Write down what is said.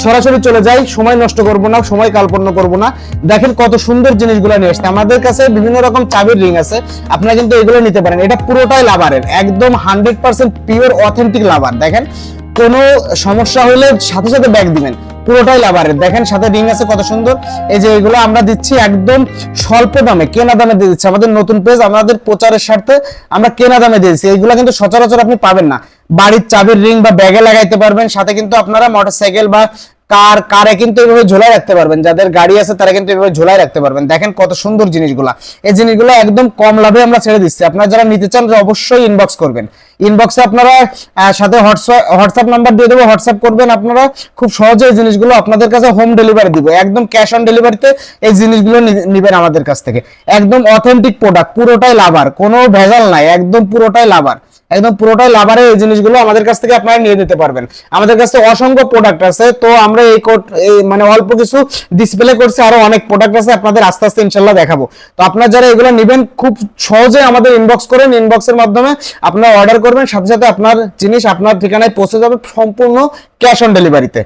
সরাসরি চলে যাই, সময় নষ্ট করব না, সময় কালপন্য করব না। দেখেন কত সুন্দর জিনিসগুলো নিয়ে আসছে। আমাদের কাছে বিভিন্ন রকম চাবির রিং আছে, আপনারা কিন্তু এগুলো নিতে পারেন। এটা পুরোটাই লাভারের, একদম 100% পিওর অথেন্টিক লাভার। দেখেন কোনো সমস্যা হলে সাথে সাথে ব্যাগ দিবেন, পুরোটাই লাভারের। দেখেন সাথে রিং আছে কত সুন্দর। এই যে এগুলো আমরা দিচ্ছি একদম স্বল্প দামে, কেনা দামে দিয়ে দিচ্ছি। আমাদের নতুন পেজ, আমাদের প্রচারের স্বার্থে আমরা কেনা দামে দিয়েছি। এইগুলো কিন্তু সচরাচর আপনি পাবেন না। বাড়ির চাবির রিং বা ব্যাগে লাগাইতে পারবেন, সাথে কিন্তু আপনারা মোটরসাইকেল বা কারে কিন্তু এভাবে ঝোলাই রাখতে পারবেন। যাদের গাড়ি আছে তারা কিন্তু এভাবে ঝোলাই রাখতে পারবেন। দেখেন কত সুন্দর জিনিসগুলা। এই জিনিসগুলো একদম কম লাভে আমরা ছেড়ে দিচ্ছি। আপনারা যারা নিতে চান অবশ্যই ইনবক্স করবেন। ইনবক্সে আপনারা সাথে হোয়াটসঅ্যাপ নাম্বার দিয়ে দেবো, হোয়াটসঅ্যাপ করবেন। আপনারা খুব সহজে এই জিনিসগুলো আপনাদের কাছে হোম ডেলিভারি দিব, একদম ক্যাশ অন ডেলিভারিতে এই জিনিসগুলো নেবেন আমাদের কাছ থেকে। একদম অথেন্টিক প্রোডাক্ট, পুরোটাই লাভার, কোনো ভেজাল নাই, একদম পুরোটাই লাভার, একদম পুরোটাই লাভারে এই জিনিসগুলো আমাদের কাছ থেকে আপনারা নিয়ে নিতে পারবেন। আমাদের কাছে অসংখ্য প্রোডাক্ট আছে, তো আমরা এই মানে অল্প কিছু ডিসপ্লে করছি, আরো অনেক প্রোডাক্ট আছে, আপনাদের আস্তে আস্তে ইনশাল্লাহ দেখাবো। তো আপনারা যারা এগুলো নেবেন খুব সহজে আমাদের ইনবক্স করেন, ইনবক্সের মাধ্যমে আপনারা অর্ডার করবেন, সাথে সাথে আপনার জিনিস আপনার ঠিকানায় পৌঁছে যাবে সম্পূর্ণ ক্যাশ অন ডেলিভারিতে।